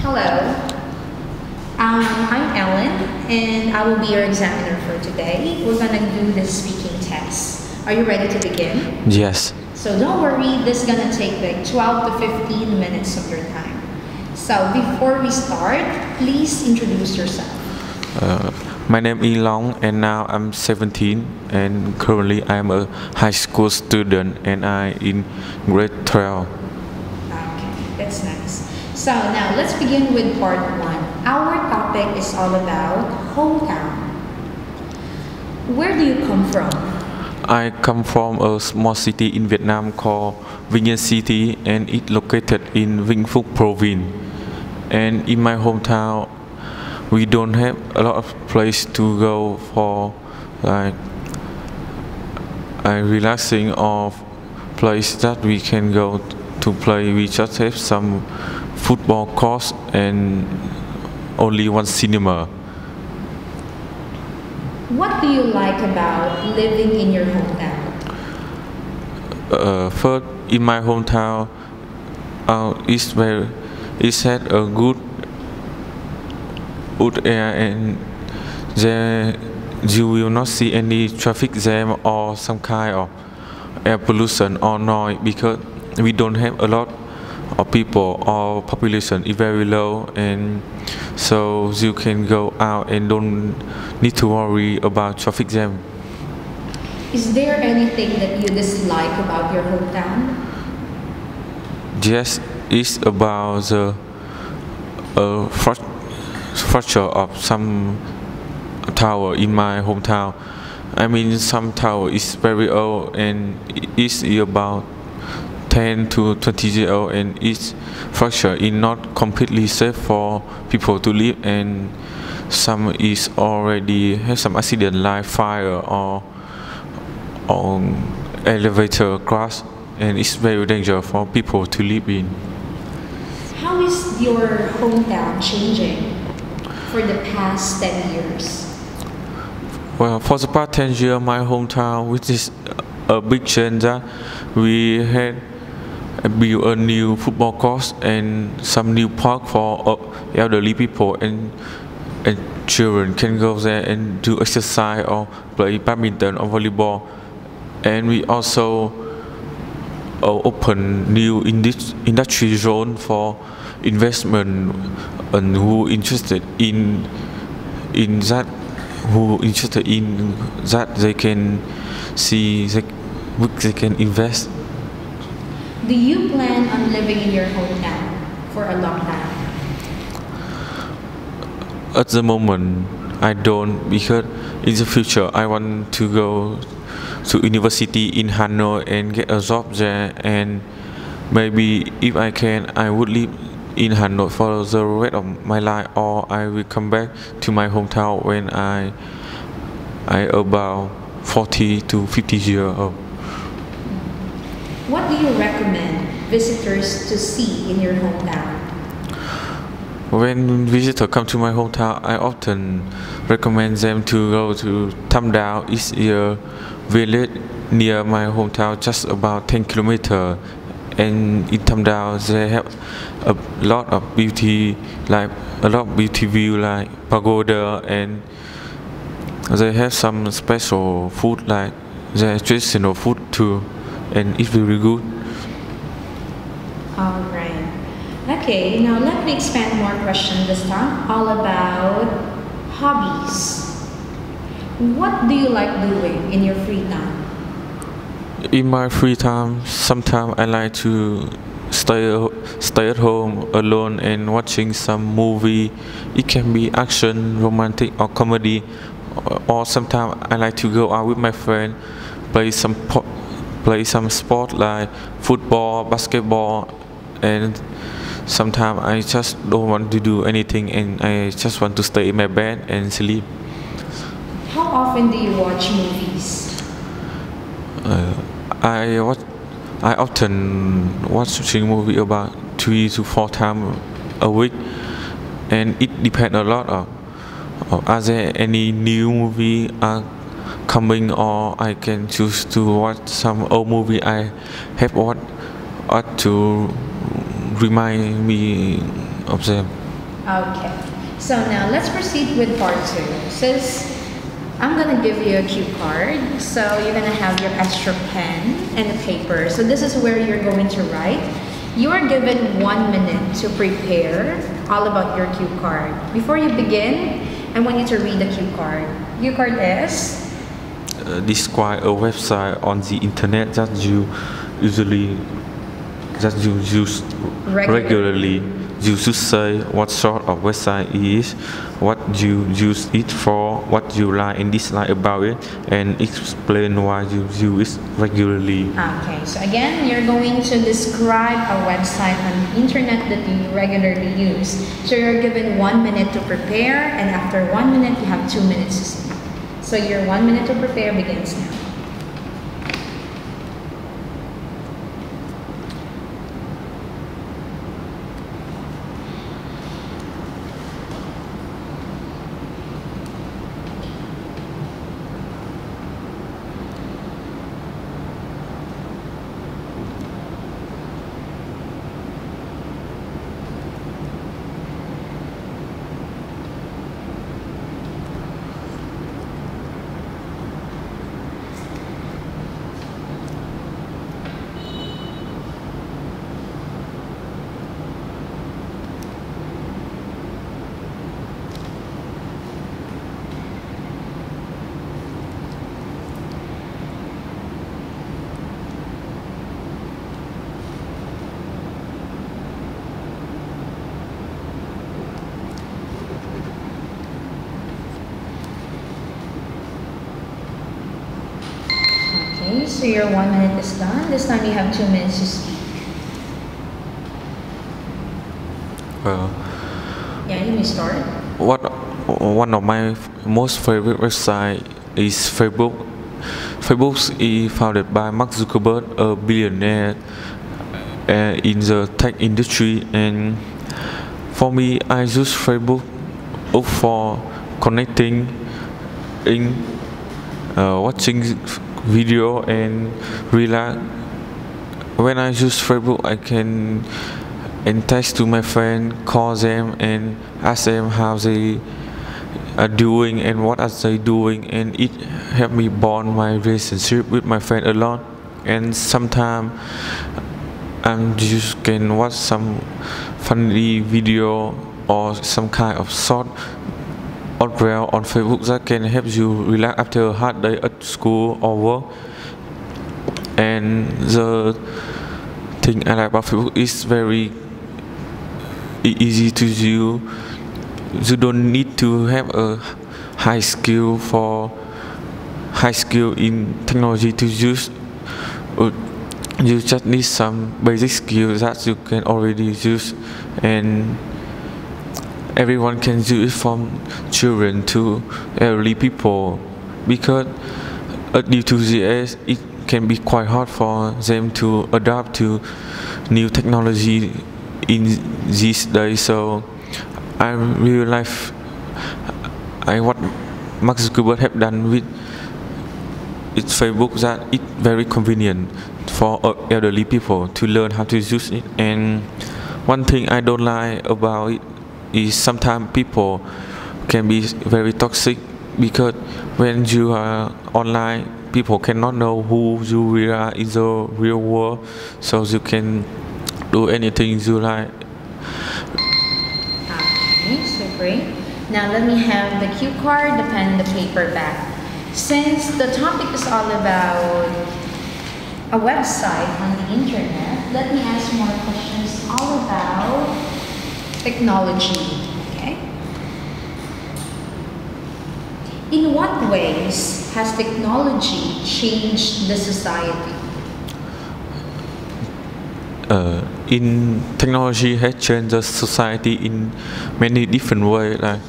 Hello, I'm Ellen, and I will be your examiner for today. We're gonna do the speaking test. Are you ready to begin? Yes. So don't worry, this is gonna take like 12 to 15 minutes of your time. So before we start, please introduce yourself. My name is Long, and now I'm 17, and currently I'm a high school student, and I in grade 12. Okay, that's nice. So now let's begin with part one. Our topic is all about hometown. Where do you come from? I come from a small city in Vietnam called Vinh Yên City, and it's located in Vĩnh Phúc province. And in my hometown, we don't have a lot of place to go for like relaxing or place that we can go to play. We just have some football course and only one cinema. What do you like about living in your hometown? First, in my hometown, it's had a good air, and there you will not see any traffic jam or some kind of air pollution or noise, because we don't have a lot of people or population is very low, and so you can go out and don't need to worry about traffic jam. Is there anything that you dislike about your hometown? Yes, it's about the structure of some tower in my hometown. I mean, some tower is very old and it's about 10 to 20 years old, and its structure is not completely safe for people to live, and some is already have some accident like fire or elevator crash, and it's very dangerous for people to live in. How is your hometown changing for the past 10 years? Well, for the past 10 years, my hometown, which is a big change, that we had built a new football course and some new park for elderly people, and children can go there and do exercise or play badminton or volleyball. And we also open new industry zone for investment, and who interested in that they can see they can invest. Do you plan on living in your hometown for a long time? At the moment, I don't, because in the future I want to go to university in Hanoi and get a job there, and maybe if I can, I would live in Hanoi for the rest of my life, or I will come back to my hometown when I about 40 to 50 years old. What do you recommend visitors to see in your hometown? When visitors come to my hometown, I often recommend them to go to Tham Dao. It's a village near my hometown, just about 10 kilometers. And in Tham Dao, they have a lot of beauty, like a lot of beauty view, like pagoda, and they have some special food, like their traditional food too, and it's very good. All right. Okay, now let me expand more question this time, all about hobbies. What do you like doing in your free time? In my free time, sometimes I like to stay at home alone and watching some movie. It can be action, romantic, or comedy. Or sometimes I like to go out with my friend, play some sport like football, basketball, and sometimes I just don't want to do anything, and I just want to stay in my bed and sleep. How often do you watch movies? I often watching movie about 3 to 4 times a week, and it depends a lot of are there any new movie coming, or I can choose to watch some old movie I have watched to remind me of them. Okay. So now let's proceed with part two. Since I'm gonna give you a cue card, so you're gonna have your extra pen and a paper. So this is where you're going to write. You are given 1 minute to prepare all about your cue card. Before you begin, I want you to read the cue card. Cue card is Describe a website on the internet that you usually use regularly. You should say what sort of website it is, what you use it for, what you like and dislike about it, and explain why you use it regularly. Okay, so again, you're going to describe a website on the internet that you regularly use. So you're given 1 minute to prepare, and after 1 minute, you have 2 minutes to speak. So your 1 minute to prepare begins now. Okay, so your 1 minute is done. This time you have 2 minutes to speak. Yeah, you may start. One of my most favorite website is Facebook. Facebook is founded by Mark Zuckerberg, a billionaire in the tech industry, and for me, I use Facebook for connecting, in watching video and relax. When I use Facebook, I can text to my friend, call them and ask them how they are doing and what are they doing, and it helped me bond my relationship with my friend a lot. And sometimes I just can watch some funny video or some kind of short audio on Facebook that can help you relax after a hard day at school or work. And the thing I like about Facebook is very easy to use. You don't need to have a high skill in technology to use. You just need some basic skills that you can already use, and everyone can use it, from children to elderly people, because due to the age, it can be quite hard for them to adapt to new technology in these days. So I really like what Mark Zuckerberg have done with its Facebook, that it's very convenient for elderly people to learn how to use it. And one thing I don't like about it is sometimes people can be very toxic, because when you are online, people cannot know who you really are in the real world, so you can do anything you like. Okay, so great. Now let me have the cue card, the pen, and the paper back. Since the topic is all about a website on the internet, let me ask more questions all about technology. Okay. In what ways has technology changed the society? In technology has changed the society in many different ways. Like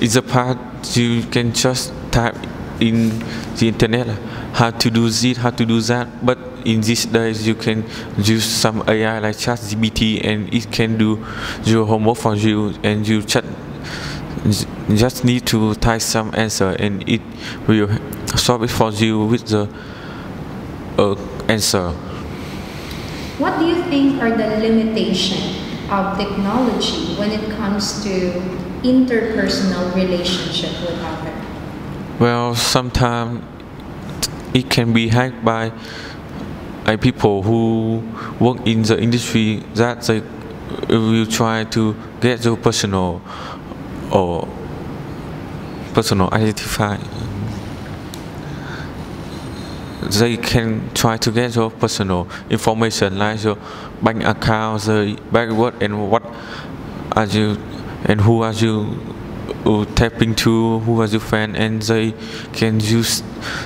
in the past, you can just type in the internet how to do this, how to do that, but in these days you can use some AI like ChatGPT, and it can do your homework for you, and you just need to type some answer, and it will solve it for you with the answer. What do you think are the limitations of technology when it comes to interpersonal relationship with others? Well, sometimes it can be hacked by people who work in the industry that they will try to get your or personal identify. They can try to get your personal information like your bank account, the backward, and what are you and who are you tapping to, who are your friend, and they can use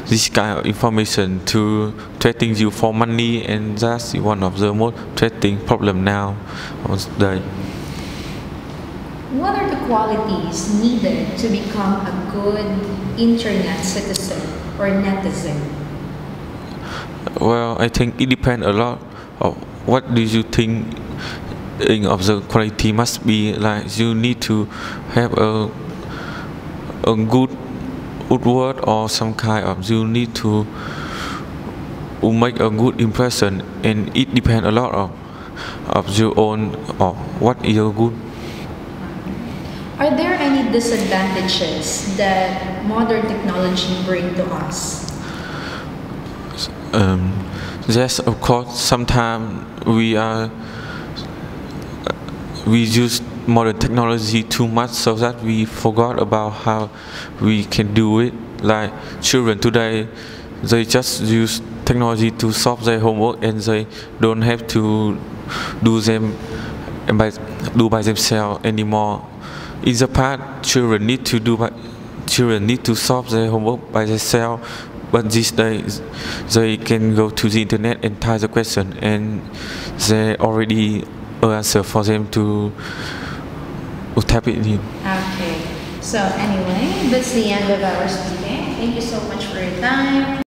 this kind of information to threaten you for money, and that's one of the most threatening problem now today. What are the qualities needed to become a good internet citizen or netizen? Well, I think it depends a lot of what do you think of the quality must be. Like you need to have a good word or some kind of, you need to make a good impression, and it depends a lot of your own of what is your good. Are there any disadvantages that modern technology bring to us? Yes, of course. Sometimes we use modern technology too much, so that we forgot about how we can do it. Like children today, they just use technology to solve their homework, and they don't have to do them by themselves anymore. In the past, children need to solve their homework by themselves, but these days they can go to the internet and type the question, and they already answer for them to tap it in. Okay. So anyway, that's the end of our speaking. Thank you so much for your time.